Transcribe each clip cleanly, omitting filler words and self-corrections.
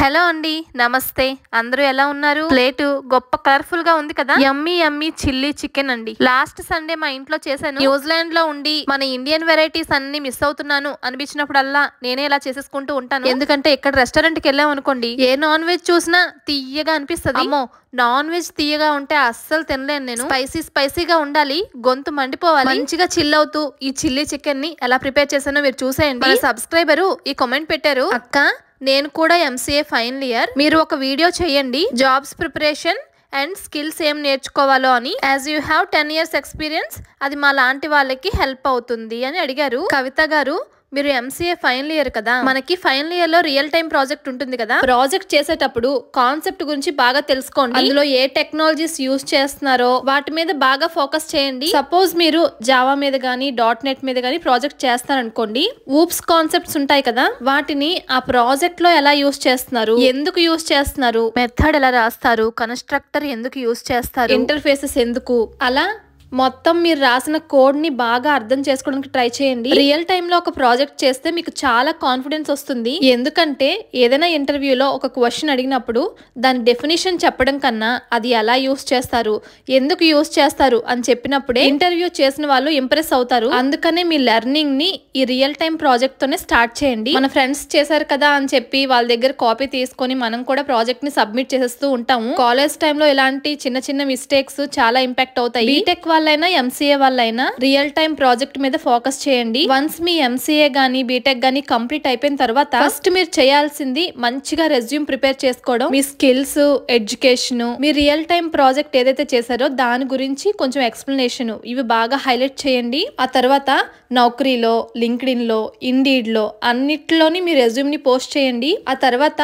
Hello అండి, నమస్తే. అందరూ ఎలా ఉన్నారు? ప్లేట్ గొప్ప కలర్ఫుల్ గా ఉంది కదా. యమ్మీ యమ్మీ చిల్లీ చికెన్ అండి. లాస్ట్ సండే మా ఇంట్లో చేశాను. న్యూజిలాండ్ లో ఉండి మన ఇండియన్ వెరైటీస్ అన్ని మిస్ అవుతున్నాను అనిపించినప్పుడల్లా నేనే ఇలా చేసేసుకుంటూ ఉంటాను. ఎందుకంటే ఇక్కడ రెస్టారెంట్ కి వెళ్ళాం అనుకోండి, ఏ నాన్ వెజ్ చూసినా తీయగా అనిపిస్తుంది. అమ్మో, నాన్ వెజ్ తీయగా ఉంటే అస్సలు తినలేను నేను. స్పైసీగా ఉండాలి, గొంతు మండిపోవాలి. మంచిగా చిల్ అవుతూ ఈ చిల్లీ చికెన్ ని ఎలా ప్రిపేర్ చేశానో మీరు చూసేయండి. మన సబ్స్క్రైబరు ఈ కామెంట్ పెట్టారు, అక్క నేను కూడా ఎంసీఏ ఫైనల్ ఇయర్, మీరు ఒక వీడియో చేయండి జాబ్స్ ప్రిపరేషన్ అండ్ స్కిల్స్ ఏం నేర్చుకోవాలో అని. As you have 10 years experience, అది మా లాంటి వాళ్ళకి హెల్ప్ అవుతుంది అని అడిగారు. కవిత గారు, మీరు ఎంసీఏ ఫైనల్ ఇయర్ కదా, మనకి ఫైనల్ ఇయర్ లో రియల్ టైం ప్రాజెక్ట్ ఉంటుంది కదా. ప్రాజెక్ట్ చేసేటప్పుడు కాన్సెప్ట్ గురించి బాగా తెలుసుకోండి. అందులో ఏ టెక్నాలజీస్ యూజ్ చేస్తున్నారో వాటి మీద బాగా ఫోకస్ చేయండి. సపోజ్ మీరు జావా మీద గానీ .NET మీద గానీ ప్రాజెక్ట్ చేస్తారనుకోండి, ఊప్స్ కాన్సెప్ట్స్ ఉంటాయి కదా, వాటిని ఆ ప్రాజెక్ట్ లో ఎలా యూజ్ చేస్తున్నారు, ఎందుకు యూజ్ చేస్తున్నారు, మెథడ్ ఎలా రాస్తారు, కన్స్ట్రక్టర్ ఎందుకు యూజ్ చేస్తారు, ఇంటర్ఫేసెస్ ఎందుకు, అలా మొత్తం మీరు రాసిన కోడ్ ని బాగా అర్థం చేసుకోవడానికి ట్రై చేయండి. రియల్ టైమ్ లో ఒక ప్రాజెక్ట్ చేస్తే మీకు చాలా కాన్ఫిడెన్స్ వస్తుంది. ఎందుకంటే ఏదైనా ఇంటర్వ్యూలో ఒక క్వశ్చన్ అడిగినప్పుడు దాని డెఫినేషన్ చెప్పడం కన్నా అది ఎలా యూస్ చేస్తారు, ఎందుకు యూస్ చేస్తారు అని చెప్పినప్పుడే ఇంటర్వ్యూ చేసిన వాళ్ళు ఇంప్రెస్ అవుతారు. అందుకనే మీ లెర్నింగ్ ని ఈ రియల్ టైం ప్రాజెక్ట్ తోనే స్టార్ట్ చేయండి. మన ఫ్రెండ్స్ చేశారు కదా అని చెప్పి వాళ్ళ దగ్గర కాపీ తీసుకొని మనం కూడా ప్రాజెక్ట్ ని సబ్మిట్ చేసేస్తూ ఉంటాము. కాలేజ్ టైంలో ఇలాంటి చిన్న చిన్న మిస్టేక్స్ చాలా ఇంపాక్ట్ అవుతాయి. బీటెక్ వాళ్ళైనా ఎంసీఏ వాళ్ళైనా రియల్ టైం ప్రాజెక్ట్ మీద ఫోకస్ చేయండి. వన్స్ మీ ఎంసీఏ గానీ బీటెక్ గానీ కంప్లీట్ అయిపోయిన తర్వాత ఫస్ట్ మీరు చేయాల్సింది మంచిగా రెజ్యూమ్ ప్రిపేర్ చేసుకోవడం, మీ స్కిల్స్, ఎడ్యుకేషన్, మీ రియల్ టైం ప్రాజెక్ట్ ఏదైతే చేశారో దాని గురించి కొంచెం ఎక్స్ప్లెనేషన్, ఇవి బాగా హైలైట్ చేయండి. ఆ తర్వాత నౌకరీలో, లింక్డ్ఇన్ లో, ఇండీడ్ లో అన్నిట్లోని మీ రెజ్యూమ్ ని పోస్ట్ చేయండి. ఆ తర్వాత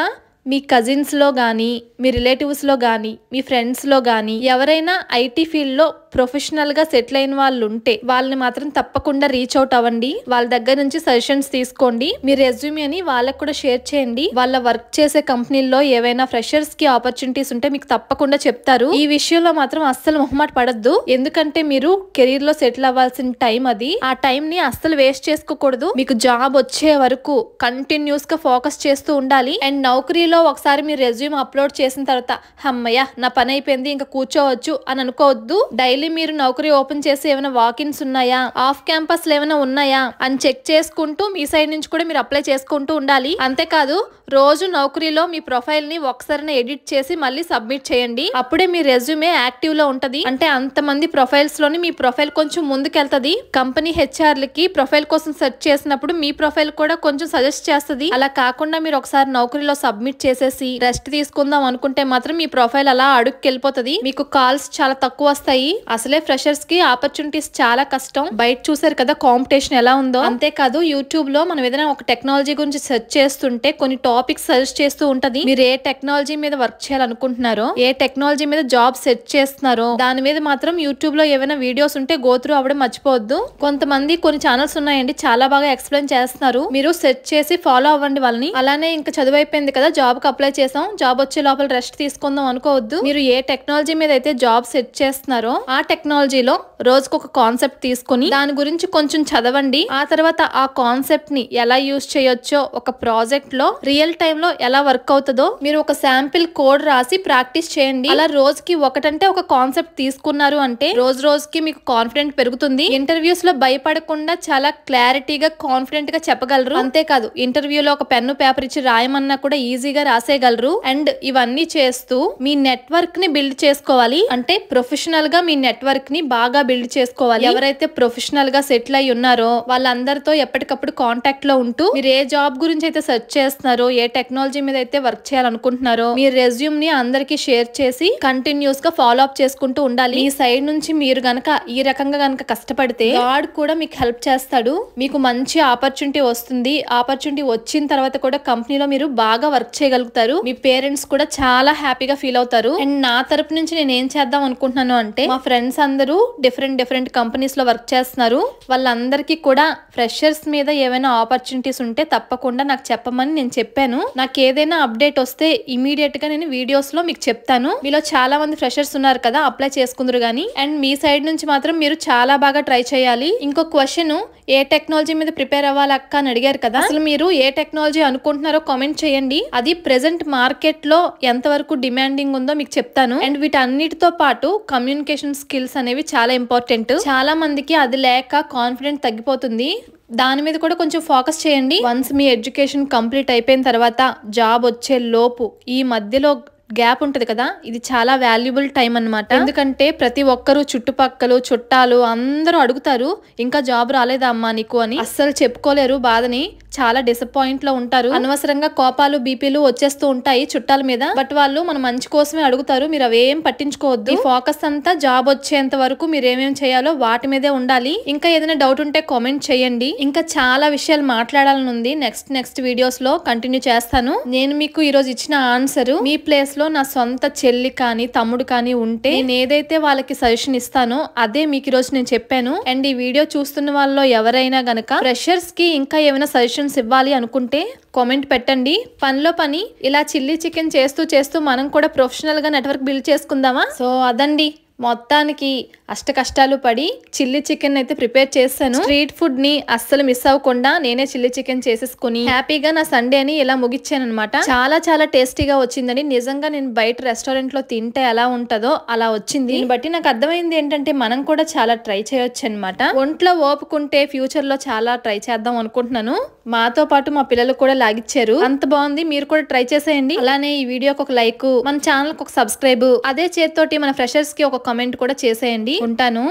మీ కజిన్స్ లో గానీ, మీ రిలేటివ్స్ లో గానీ, మీ ఫ్రెండ్స్ లో గానీ ఎవరైనా ఐటీ ఫీల్డ్ లో ప్రొఫెషనల్ గా సెటిల్ అయిన వాళ్ళు ఉంటే వాళ్ళని మాత్రం తప్పకుండా రీచ్ అవుట్ అవ్వండి. వాళ్ళ దగ్గర నుంచి సజెషన్స్ తీసుకోండి. మీ రెజ్యూమేని వాళ్ళకు కూడా షేర్ చేయండి. వాళ్ళ వర్క్ చేసే కంపెనీల్లో ఏవైనా ఫ్రెషర్స్ కి ఆపర్చునిటీస్ ఉంటే మీకు తప్పకుండా చెప్తారు. ఈ విషయంలో మాత్రం అస్సలు మొహమాట పడద్దు. ఎందుకంటే మీరు కెరీర్ లో సెటిల్ అవ్వాల్సిన టైం అది. ఆ టైం ని అస్సలు వేస్ట్ చేసుకోకూడదు. మీకు జాబ్ వచ్చే వరకు కంటిన్యూస్ గా ఫోకస్ చేస్తూ ఉండాలి. అండ్ నౌకరీలో ఒకసారి మీ రెజ్యూమ్ అప్లోడ్ చేసిన తర్వాత అమ్మయ్య నా పని అయిపోయింది ఇంకా కూర్చోవచ్చు అని అనుకోవద్దు. డైలీ మీరు నౌకరీ ఓపెన్ చేసి ఏమైనా వాకిన్స్ ఉన్నాయా, ఆఫ్ క్యాంపస్ ఏమైనా ఉన్నాయా అని చెక్ చేసుకుంటూ మీ సైడ్ నుంచి కూడా మీరు అప్లై చేసుకుంటూ ఉండాలి. అంతేకాదు రోజు నౌకరీలో మీ ప్రొఫైల్ ని ఒకసారి ఎడిట్ చేసి మళ్ళీ సబ్మిట్ చేయండి. అప్పుడే మీ రెజ్యూమే యాక్టివ్ లో ఉంటది. అంటే అంతమంది ప్రొఫైల్స్ లోని మీ ప్రొఫైల్ కొంచెం ముందుకెళ్తది. కంపెనీ హెచ్ఆర్లకి ప్రొఫైల్ కోసం సెర్చ్ చేసినప్పుడు మీ ప్రొఫైల్ కూడా కొంచెం సజెస్ట్ చేస్తుంది. అలా కాకుండా మీరు ఒకసారి నౌకరీలో సబ్మిట్ చేసేసి రెస్ట్ తీసుకుందాం అనుకుంటే మాత్రం మీ ప్రొఫైల్ అలా అడుక్కెళ్ళిపోతుంది. మీకు కాల్స్ చాలా తక్కువ వస్తాయి. అసలే ఫ్రెషర్స్ కి ఆపర్చునిటీస్ చాలా కష్టం. బయట చూసారు కదా కాంపిటీషన్ ఎలా ఉందో. అంతేకాదు యూట్యూబ్ లో మనం ఏదైనా ఒక టెక్నాలజీ గురించి సెర్చ్ చేస్తుంటే కొన్ని టాపిక్స్ సజెస్ట్ చేస్తూ ఉంటది. మీరు ఏ టెక్నాలజీ మీద వర్క్ చేయాలనుకుంటున్నారో, ఏ టెక్నాలజీ మీద జాబ్ సెర్చ్ చేస్తున్నారో దాని మీద మాత్రం యూట్యూబ్ లో ఏమైనా వీడియోస్ ఉంటే గో త్రూ అవ్వడం మర్చిపోవద్దు. కొంతమంది కొన్ని ఛానల్స్ ఉన్నాయండి చాలా బాగా ఎక్స్ప్లెయిన్ చేస్తున్నారు. మీరు సెర్చ్ చేసి ఫాలో అవ్వండి వాళ్ళని. అలానే ఇంకా చదువు అయిపోయింది కదా, జాబ్ కి అప్లై చేసాం, జాబ్ వచ్చే లోపల రెస్ట్ తీసుకుందాం అనుకోవద్దు. మీరు ఏ టెక్నాలజీ మీద అయితే జాబ్ సెర్చ్ చేస్తున్నారో ఆ టెక్నాలజీలో రోజుకు ఒక కాన్సెప్ట్ తీసుకుని దాని గురించి కొంచెం చదవండి. ఆ తర్వాత ఆ కాన్సెప్ట్ ని ఎలా యూజ్ చేయొచ్చో ఒక ప్రాజెక్ట్ లో రియల్ టైమ్ లో ఎలా వర్క్ అవుతుందో మీరు ఒక శాంపిల్ కోడ్ రాసి ప్రాక్టీస్ చేయండి. అలా రోజుకి ఒకటంటే ఒక కాన్సెప్ట్ తీసుకున్నారు అంటే రోజుకి మీకు కాన్ఫిడెంట్ పెరుగుతుంది. ఇంటర్వ్యూస్ లో భయపడకుండా చాలా క్లారిటీగా కాన్ఫిడెంట్ గా చెప్పగలరు. అంతేకాదు ఇంటర్వ్యూలో ఒక పెన్ను పేపర్ ఇచ్చి రాయమన్నా కూడా ఈజీగా రాసేయగలరు. అండ్ ఇవన్నీ చేస్తూ మీ నెట్వర్క్ ని బిల్డ్ చేసుకోవాలి. అంటే ప్రొఫెషనల్ గా మీ నెట్వర్క్ ని బాగా బిల్డ్ చేసుకోవాలి. ఎవరైతే ప్రొఫెషనల్ గా సెటిల్ అయి ఉన్నారో వాళ్ళందరితో ఎప్పటికప్పుడు కాంటాక్ట్ లో ఉంటూ మీరు ఏ జాబ్ గురించి అయితే సెర్చ్ చేస్తున్నారో, ఏ టెక్నాలజీ మీద అయితే వర్క్ చేయాలనుకుంటున్నారో మీ రెజ్యూమ్ ని అందరికి షేర్ చేసి కంటిన్యూస్ గా ఫాలో అప్ చేసుకుంటూ ఉండాలి. మీ సైడ్ నుంచి మీరు గనక ఈ రకంగా గనక కష్టపడితే గాడ్ కూడా మీకు హెల్ప్ చేస్తాడు. మీకు మంచి ఆపర్చునిటీ వస్తుంది. ఆపర్చునిటీ వచ్చిన తర్వాత కూడా కంపెనీలో మీరు బాగా వర్క్ చేయగలుగుతారు. మీ పేరెంట్స్ కూడా చాలా హ్యాపీగా ఫీల్ అవుతారు. అండ్ నా తరపు నుంచి నేను ఏం చేద్దాం అనుకుంటున్నాను అంటే, మా ఫ్రెండ్స్ అందరూ డిఫరెంట్ కంపెనీస్ లో వర్క్ చేస్తున్నారు. వాళ్ళందరికీ కూడా ఫ్రెషర్స్ మీద ఏమైనా ఆపర్చునిటీస్ ఉంటే తప్పకుండా నాకు చెప్పమని నేను చెప్పాను. చెప్పాను. నాకు ఏదైనా అప్డేట్ వస్తే ఇమీడియట్ గా నేను వీడియోస్ లో మీకు చెప్తాను. మీలో చాలా మంది ఫ్రెషర్స్ ఉన్నారు కదా, అప్లై చేసుకుందరు గానీ. అండ్ మీ సైడ్ నుంచి మాత్రం మీరు చాలా బాగా ట్రై చేయాలి. ఇంకో క్వశ్చన్, ఏ టెక్నాలజీ మీద ప్రిపేర్ అవ్వాలి అక్క అని అడిగారు కదా. అసలు మీరు ఏ టెక్నాలజీ అనుకుంటున్నారో కామెంట్ చేయండి. అది ప్రెసెంట్ మార్కెట్ లో ఎంత వరకు డిమాండింగ్ ఉందో మీకు చెప్తాను. అండ్ వీటన్నిటితో పాటు కమ్యూనికేషన్ స్కిల్స్ అనేవి చాలా ఇంపార్టెంట్. చాలా మందికి అది లేక కాన్ఫిడెంట్ తగ్గిపోతుంది. దాని మీద కూడా కొంచెం ఫోకస్ చేయండి. వన్స్ మీ ఎడ్యుకేషన్ కంప్లీట్ అయిపోయిన తర్వాత జాబ్ వచ్చే లోపు ఈ మధ్యలో గ్యాప్ ఉంటది కదా, ఇది చాలా వాల్యుబుల్ టైం అన్నమాట. ఎందుకంటే ప్రతి ఒక్కరు చుట్టుపక్కల చుట్టాలు అందరూ అడుగుతారు, ఇంకా జాబ్ రాలేదా అమ్మా నీకు అని. అస్సలు చెప్పుకోలేరు బాధని. చాలా డిసప్పాయింట్ లో ఉంటారు. అనవసరంగా కోపాలు బీపీలు వచ్చేస్తూ ఉంటాయి చుట్టాల మీద. బట్ వాళ్ళు మన మంచి కోసమే అడుగుతారు. మీరు అవేం పట్టించుకోవద్దు. ఫోకస్ అంతా జాబ్ వచ్చేంత వరకు మీరు ఏమేం చేయాలో వాటి మీదే ఉండాలి. ఇంకా ఏదైనా డౌట్ ఉంటే కామెంట్ చేయండి. ఇంకా చాలా విషయాలు మాట్లాడాలని ఉంది. నెక్స్ట్ వీడియోస్ లో కంటిన్యూ చేస్తాను. నేను మీకు ఈ రోజు ఇచ్చిన ఆన్సర్, మీ ప్లేస్ లో నా సొంత చెల్లి కానీ తమ్ముడు కానీ ఉంటే నేను ఏదైతే వాళ్ళకి సజెషన్ ఇస్తానో అదే మీకు ఈ రోజు నేను చెప్పాను. అండ్ ఈ వీడియో చూస్తున్న వాళ్ళలో ఎవరైనా గనక ఫ్రెషర్స్ కి ఇంకా ఏమైనా సజెషన్స్ ఇవ్వాలి అనుకుంటే కామెంట్ పెట్టండి. పనిలో పని ఇలా చిల్లీ చికెన్ చేస్తూ మనం కూడా ప్రొఫెషనల్ గా నెట్వర్క్ బిల్డ్ చేసుకుందామా? సో అదండి, మొత్తానికి అష్ట కష్టాలు పడి చిల్లీ చికెన్ అయితే ప్రిపేర్ చేశాను. స్ట్రీట్ ఫుడ్ ని అస్సలు మిస్ అవ్వకుండా నేనే చిల్లీ చికెన్ చేసేసుకుని హ్యాపీగా నా సండే అని ఇలా ముగిచ్చాను అనమాట. చాలా టేస్టీగా వచ్చిందండి. నిజంగా నేను బయట రెస్టారెంట్ లో తింటే ఎలా ఉంటుందో అలా వచ్చింది. దీన్ని బట్టి నాకు అర్థమైంది ఏంటంటే మనం కూడా చాలా ట్రై చేయొచ్చు అనమాట. ఒంట్లో ఓపుకుంటే ఫ్యూచర్ లో చాలా ట్రై చేద్దాం అనుకుంటున్నాను. మాతో పాటు మా పిల్లలు కూడా లాగిచ్చారు. అంత బాగుంది, మీరు కూడా ట్రై చేసేయండి. అలానే ఈ వీడియోకి ఒక లైక్, మన ఛానల్ కి ఒక సబ్స్క్రైబ్, అదే చేతితోటి మన ఫ్రెషర్స్ కి ఒక కామెంట్ కూడా చేసేయండి. ఉంటాను.